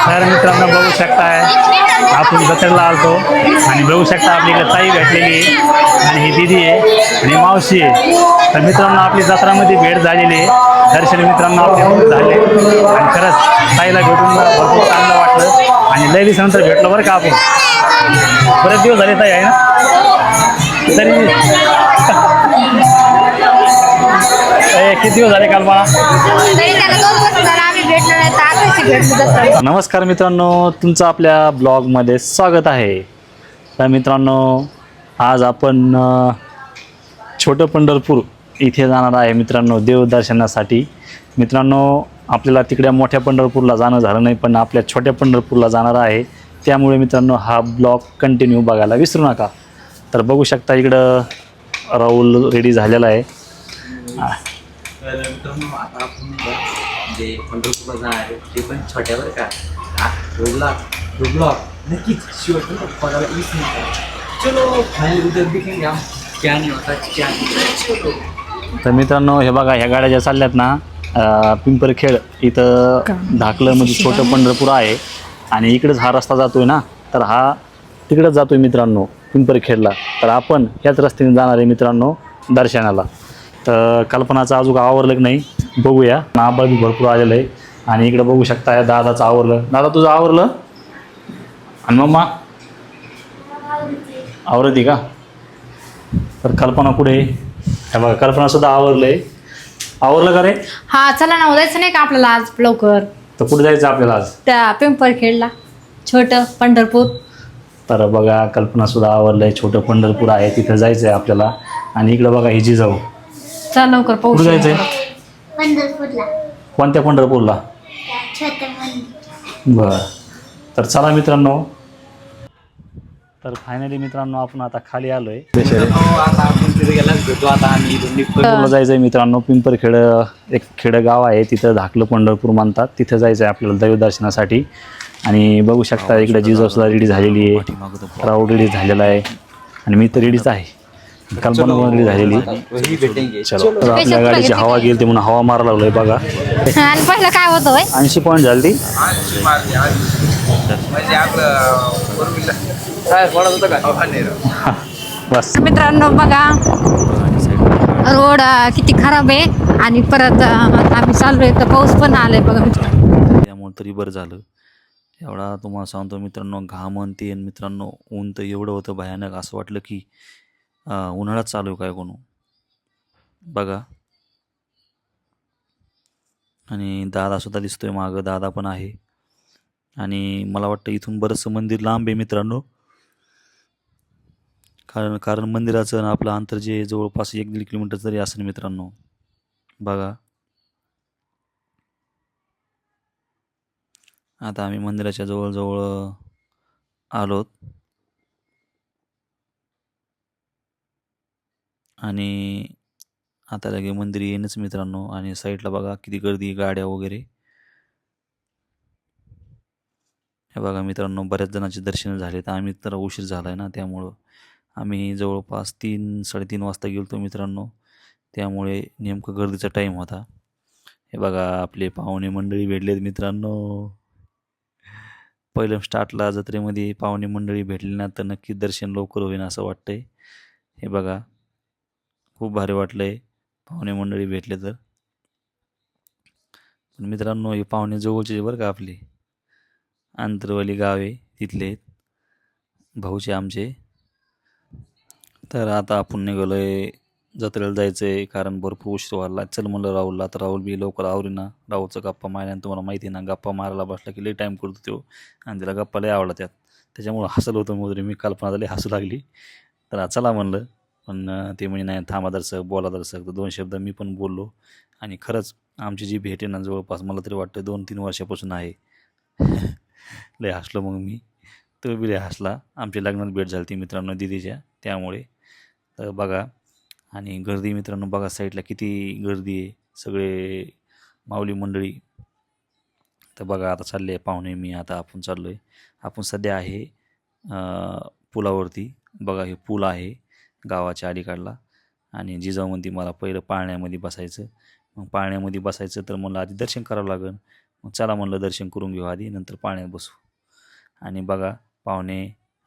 तर मित्रांनो बघू शकताय आपण जत्रेला आलतो आणि बघू शकता आपली इकडे ताई भेटलेली आहे आणि ही दिदी आहे आणि मावशी आहे. तर मित्रांनो आपली जत्रामध्ये भेट झालेली आहे, दर्शन मित्रांनो आपले झाले आणि खरंच ताईला भेटून भरपूर चांगलं वाटलं आणि लय दिवसानंतर भेटलो बरं का आपण. बरेच दिवस झाले ताई आहे ना तरी किती दिवस झाले कल्पना? नमस्कार मित्रांनो, तुमचं आपल्या ब्लॉगमध्ये स्वागत आहे. तर मित्रांनो आज आपण छोटं पंढरपूर इथे जाणार आहे मित्रांनो देवदर्शनासाठी. मित्रांनो आपल्याला तिकडे मोठ्या पंढरपूरला जाणं झालं नाही, पण आपल्या छोट्या पंढरपूरला जाणार आहे. त्यामुळे मित्रांनो हा ब्लॉग कंटिन्यू बघायला विसरू नका. तर बघू शकता इकडं राहुल रेडी झालेला आहे. मित्रांनो आता आपण जे पंढरपूरला जाणार आहे ते पण छोट्यावर का ब्लॉग नक्कीच शेवटून बघायला विसरू नका. चलो फायनल उद्या दिखेंगे हम क्या नहीं होता क्या नहीं. तर मित्रांनो हे बघा ह्या गाड्या ज्या चालल्यात ना पिंपरखेड इथं धाकलं म्हणजे छोटं पंढरपूर आहे आणि इकडेच हा रस्ता जातोय ना, तर हा तिकडेच जातोय मित्रांनो पिंपरखेडला. तर आपण ह्याच रस्त्याने जाणार आहे मित्रांनो दर्शनाला. तर कल्पनाचं अजून आवरलं की नाही बघूया. आंबा बी भरपूर आलेलं आहे आणि इकडे बघू शकता दादाचं आवरलं. दादा तुझं आवरलं आणि मम्मा आवरती का? तर कल्पना कुठे? हे बघा कल्पनासुद्धा आवरलंय. आवरलं का रे? हा चला ना, उद्याचं नाही का आपल्याला आज लवकर? तर कुठे जायचं आपल्याला आज? त्या पिंपरखेडला छोटं पंढरपूर. तर बघा कल्पनासुद्धा आवरलंय, छोटं पंढरपूर आहे तिथं जायचं आहे आपल्याला. आणि इकडं बघा हिची जाऊ. चला लवकर पाहू. कुठे जायचंय? पंढरपूरला. कोणत्या पंढरपूरला? छोटं मंदिर. बरं तर चला मित्रांनो. तर फायनली मित्रांनो आपण आता खाली आलोय. आता आपण तिथे गेलाच भेटू. आता आम्ही इथून निघतो. पंढरपूरला जायचं आहे मित्रांनो. पिंपरखेड एक खेडं गाव आहे, तिथं धाकलं पंढरपूर म्हणतात. तिथं जायचं आहे आपल्याला देवदर्शनासाठी. आणि बघू शकता इकडे जिजाऊसुद्धा रेडी झालेली आहे, राऊड रेडी झालेला आहे आणि मी तर रेडीच आहे. कल्पना पण रेडी झालेली. वही भेटेंगे. चलो तर आपल्या गाडीची हवा गेली म्हणून हवा मारायला लागलोय बघा. आणि पहिलं काय होतं होय? 80 पॉईंट झाली ती. म्हणजे आपलं काय पडत होतं का? बस मित्रांनो बघा रोड किती खराब आहे आणि परत आता आम्ही चाललोय तर पाऊस पण आलाय बघा मित्रांनो. त्यामुळे तरी बरं झालं. एवढा तुम्हाला सांगतो मित्रांनो घाम आणि ते मित्रांनो ऊन तर एवढं होतं भयानक, असं वाटलं की उन्हाळ्यात चालू आहे काय कोण बघा. आणि दादासुद्धा दिसतोय मागं, दादा पण आहे. आणि मला वाटतं इथून बरंचसं मंदिर लांब आहे मित्रांनो. कारण मंदिराचं आणि आपलं अंतर जे जवळपास 1-1.5 किलोमीटर तरी असेल मित्रांनो. बघा आता आम्ही मंदिराच्या जवळजवळ आलोत. आणि आता लगे मंदिर येईनच मित्रांनो. आणि साईडला बघा किती गर्दी, गाड्या वगैरे. हे बघा मित्रांनो बऱ्याच जणांचे दर्शन झाले. तर आम्ही तर उशीर झाला आहे ना, त्यामुळं आम्ही जवळपास 3-3:30 वाजता गेलो होतो मित्रांनो. त्यामुळे नेमकं गर्दीचा टाईम होता. हे बघा आपले पाहुणे मंडळी भेटलेत मित्रांनो. पहिलं स्टार्टला जत्रेमध्ये पाहुणे मंडळी भेटली ना तर नक्की दर्शन लवकर होईन असं वाटतंय. हे बघा खूप भारी वाटलंय पाहुणे मंडळी भेटले तर. पण मित्रांनो हे पाहुणे जवळचे बरं का, आपले आंतरवाली गावे तिथले भाऊचे आमचे. तर आता आपण निघालोय जत्रेला जायचं आहे, कारण भरपूर उशीर व्हायला. चल म्हणलं राहुलला, तर राहुल बी लवकर आवरीना. राहुलचं गप्पा मारल्यानं तुम्हाला माहिती आहे ना, गप्पा मारायला बसला की लई टाईम करतो तो आणि त्याला गप्पा लई आवडला त्यात. त्याच्यामुळं हसलं होतं मोदरी मी. कल्पना झाली हसू लागली. तर चला म्हणलं, पण ते म्हणजे नाही थांबा दर्शक बोला दर्शक. तर 2 शब्द मी पण बोललो. आणि खरंच आमची जी भेट आहे ना जवळपास मला तरी वाटतं 2-3 वर्षापासून आहे. लय हसलो मग मी, तो बी लय हसला. आमच्या लग्नात भेट झाली ती मित्रांनो दिदीच्या, त्यामुळे. तर बघा आणि गर्दी मित्रांनो बघा साईडला किती गर्दी आहे, सगळे माऊली मंडळी. तर बघा आता चालले पाहुणे मी, आता आपण चाललो आहे. आपण सध्या आहे पुलावरती. बघा हे पूल आहे गावाच्या अलीकडला. आणि जिजाऊ म्हणती मला पहिलं पाळण्यामध्ये बसायचं. मग पाळण्यामध्ये बसायचं तर मला आधी दर्शन करावं लागेल. मग चला म्हणलं दर्शन करून घेऊ आधी, नंतर पाण्यात बसू. आणि बघा पाहुणे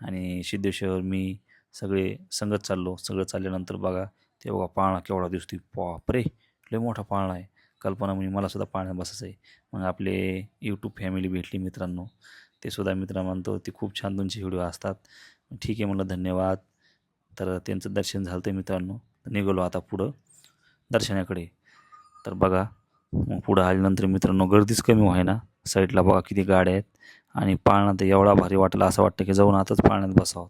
आणि सिद्धेश्वर मी सगळे संगत चाललो. सगळं चालल्यानंतर बघा ते बघा पाळणा केवढा दिसतोय. बापरे लय मोठा पाळणा आहे. कल्पना म्हणजे मलासुद्धा पाळण्यात बसायचं आहे. मग आपले यूट्यूब फॅमिली भेटली मित्रांनो, ते सुद्धा मित्र म्हणतो ते खूप छान तुमचे व्हिडिओ असतात. ठीक आहे म्हणलं धन्यवाद. तर त्यांचं दर्शन झालं तर मित्रांनो, निघालो आता पुढं दर्शनाकडे. तर बघा मग पुढं आल्यानंतर मित्रांनो गर्दीच कमी व्हायना. साईडला बघा किती गाड्या आहेत आणि पाळणा तर एवढा भारी वाटला, असं वाटतं की जाऊन आताच पाळण्यात बसावं,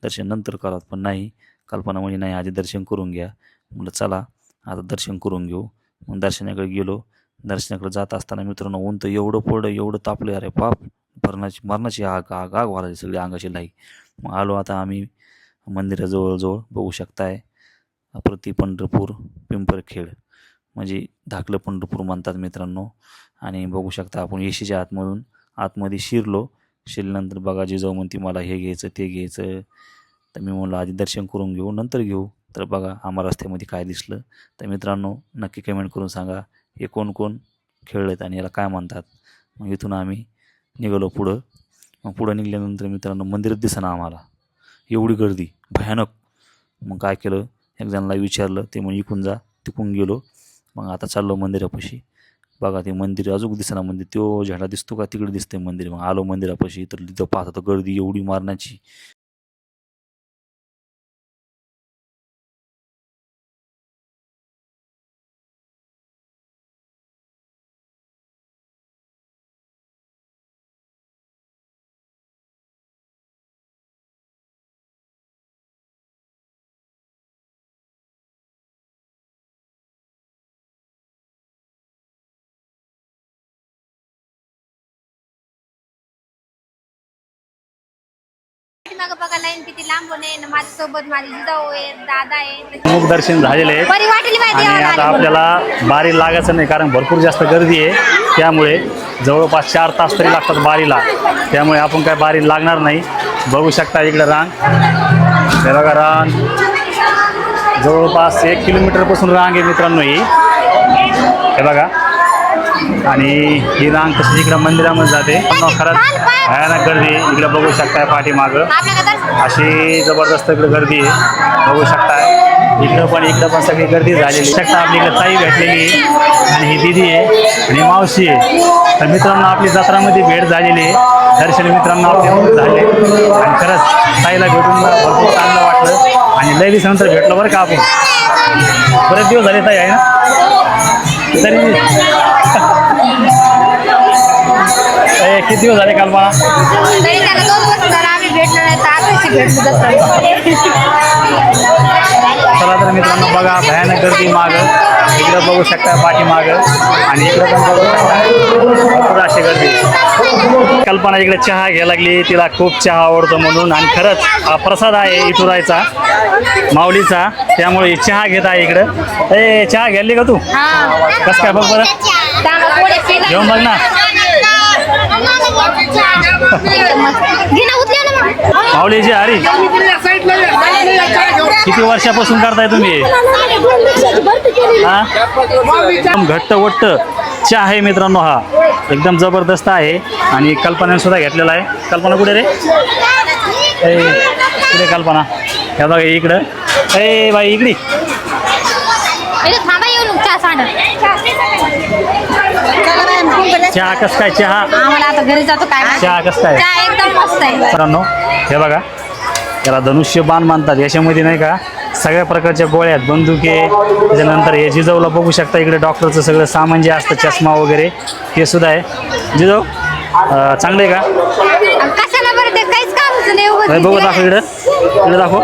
दर्शन नंतर करावं. पण नाही, कल्पना म्हणजे नाही आधी दर्शन करून घ्या. म्हटलं चला आता दर्शन करून घेऊ. मग दर्शनाकडे गेलो. दर्शनाकडे जात असताना मित्रांनो ऊन तर एवढं पडलं, एवढं तापलं, अरे बाप, मरणाची आग आग आग व्हायची सगळी अंगाची लाई. मग आलो आता आम्ही मंदिराजवळ बघू शकताय प्रति पंढरपूर पिंपरखेड, म्हणजे धाकलं पंढरपूर म्हणतात मित्रांनो. आणि बघू शकता आपण येशीच्या आतमध्ये शिरल्यानंतर बघा जिजाऊ म्हणते मला हे घ्यायचं ते घ्यायचं. तर मी म्हणलं आधी दर्शन करून घेऊ नंतर घेऊ. तर बघा आम्हाला रस्त्यामध्ये काय दिसलं तर मित्रांनो नक्की कमेंट करून सांगा हे कोण कोण खेळलेत आणि याला काय म्हणतात. मग इथून आम्ही निघालो पुढं. मग पुढं निघाल्यानंतर मित्रांनो मंदिरात दिसेना आम्हाला, एवढी गर्दी भयानक. मग काय केलं, एक जणाला विचारलं, ते म्हणजे इकून जा, तिकून गेलो. मग आता चाललो मंदिरापाशी. बघा ते मंदिर अजून दिसेना, मंदिर तो झेंडा दिसतो का तिकडे दिसते मंदिर. मग आलो मंदिरापाशी तर तिथं पाहता तर गर्दी एवढी मारण्याची. मागं बघा लाईन किती लांबून आहे. माझ्यासोबत माझी जिजाऊ आहे, दादा आहे. मुख दर्शन झालेले आहे बरी वाटली माहिती आणि आता आपल्याला बारी लागायचं नाही, कारण भरपूर जास्त गर्दी आहे. त्यामुळे जवळपास 4 तास तरी लागतात बारीला. त्यामुळे आपण काय बारी लागणार नाही. बघू शकता इकडे रांग, हे बघा रांग जवळपास 1 किलोमीटरपासून रांग आहे मित्रांनो ही, हे बघा. आणि ही रांग तशी इकडं मंदिरामध्ये जाते. खरंच भयानक गर्दी इकडे बघू शकताय. पाठीमागं अशी जबरदस्त इकडे गर्दी आहे, बघू शकताय. इकडं पण सगळी गर्दी झालेली शकता. आपली इकडे ताई भेटलेली आहे आणि ही दिदी आहे आणि मावशी आहे. तर मित्रांनो आपली जत्रामध्ये भेट झालेली आहे. दर्शन मित्रांनो आपले झाले आणि खरंच ताईला भेटून भरपूर चांगलं वाटलं आणि लय दिवसानंतर भेटलो बरं का आपण. बरेच दिवस झाले ताई आहे ना तरी. किती दिवस झाले कल्पना? त्याला 2 वर्ष झालं आम्ही भेटलो नाही, तर आताशी भेटलो. चला तर मित्रांनो बघा भयानक गर्दी मागं, इकडं बघू शकता पाठीमागं आणि इकडं पण बघू शकता भरपूर अशी गर्दी. कल्पना इकडे चहा घ्यायला लागली, तिला खूप चहा आवडतो म्हणून. आणि खरंच हा प्रसाद आहे इथुरायचा माऊलीचा, त्यामुळे चहा घेत आहे इकडं. ए चहा घ्यायली का तू? कसं काय बघ बरं, घेऊन बघ ना. माऊलीची हरी किती वर्षापासून करताय तुम्ही? हा एकदम घट्ट वट्ट चहा आहे मित्रांनो, हा एकदम जबरदस्त आहे. आणि कल्पनाने सुद्धा घेतलेला आहे. कल्पना कुठे रे? कुठे कल्पना? हे बघा इकडं. ए बाई इकडे चहा कसं काय? चहा आम्हाला आता घरी जातो काय चहा कसं काय एकदम मस्त आहे मित्रांनो. हे बघा याला धनुष्य बाण मानतात. याच्यामध्ये नाही का सगळ्या प्रकारच्या गोळ्या आहेत, बंदुके. त्याच्यानंतर हे जिजाऊला बघू शकता इकडे डॉक्टरचं सगळं सामान जे असतं, चष्मा वगैरे ते सुद्धा आहे. जिजाऊ चांगलं आहे का? कशाला बरं ते काहीच कामच नाही. बघू दाखव इकडं, इकडे दाखव.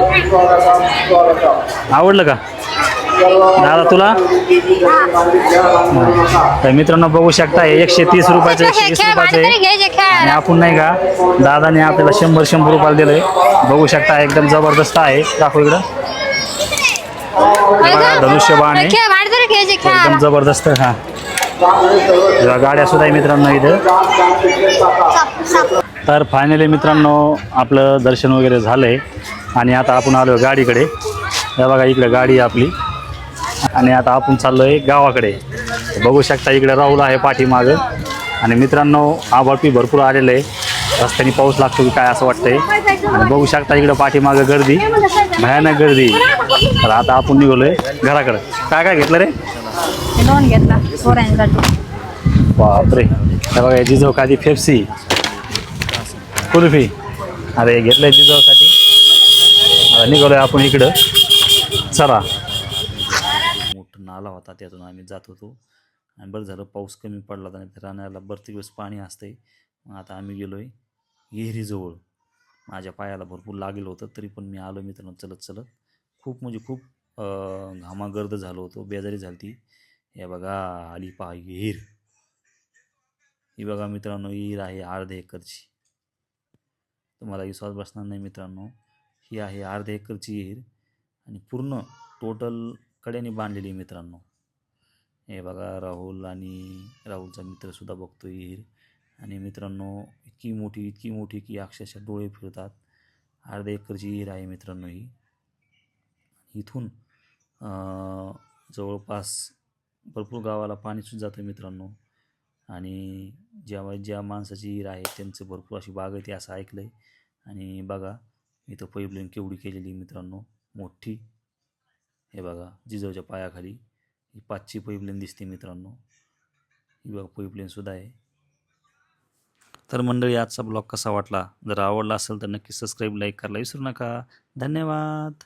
आवडलं का दादा तुला? तर मित्रांनो बघू शकता 130 रुपयाचं 120 रुपयाचं आहे. आणि आपण नाही का दादाने आपल्याला 100 रुपयाला दिलंय. बघू शकता एकदम जबरदस्त आहे. दाखव इकडं धनुष्यबाण आहे एकदम जबरदस्त. हा गाड्या सुद्धा आहे मित्रांनो इथं. तर फायनली मित्रांनो आपलं दर्शन वगैरे झालंय आणि आता आपण आलो गाडीकडे. हे बघा इकडे गाडी आहे आपली आणि आता आपण चाललोय गावाकडे. बघू शकता इकडे राहुल आहे पाठीमागं आणि मित्रांनो आभाळपी भरपूर आलेलं आहे, रस्त्याने पाऊस लागतो की काय असं वाटतंय. आणि बघू शकता इकडं पाठीमागं गर्दी, भयानक गर्दी. तर आता आपण निघालोय घराकडं. काय काय घेतलं रे? लोन घेतला पोरांसाठी. बापरे, हे बघा जिजाऊ खादी फेप्सी कुल्फी. अरे घेतलंय जिजाऊसाठी. आता निघालोय आपण इकडं. चला. मोठं नाला होता त्यातून आम्ही जात होतो आणि बरं झालं पाऊस कमी पडला होता, नाही तर रानाला बरेच दिवस पाणी असतंय. मग आता आम्ही गेलोय विहिरीजवळ. माझ्या पायाला भरपूर लागेल होतं तरी पण मी आलो मित्रांनो चलत चलत. खूप म्हणजे खूप घामागर्द झालो होतो, बेजारी झाली ती. हे बघा आली पहा विहीर. ही बघा मित्रांनो विहीर आहे अर्ध्या एकरची. तुम्हाला विश्वास बसणार नाही मित्रांनो, ही आहे अर्ध्या एकरची विहीर आणि पूर्ण टोटल कड्याने बांधलेली मित्रांनो. हे बघा राहुल आणि राहुलचा मित्रसुद्धा बघतो विहीर. आणि मित्रांनो इतकी मोठी की अक्षरशः डोळे फिरतात. अर्ध्या एकरची विहीर आहे मित्रांनो ही. इथून जवळपास भरपूर गावाला पाणीसुद्धा जातं मित्रांनो. आणि ज्या माणसाची विहीर आहे त्यांचं भरपूर अशी बागायती असं ऐकलं आहे. आणि बघा इथं पाईपलाईन केवढी केलेली मित्रांनो मोठी. हे बघा जिजाऊच्या पायाखाली ही 5ची पाईपलाईन दिसते मित्रांनो. ही बघा पाईपलाईनसुद्धा आहे. तर मंडळी आजचा ब्लॉग कसा वाटला? जर आवडला असेल तर नक्की सबस्क्राईब लाईक करायला विसरू नका. धन्यवाद.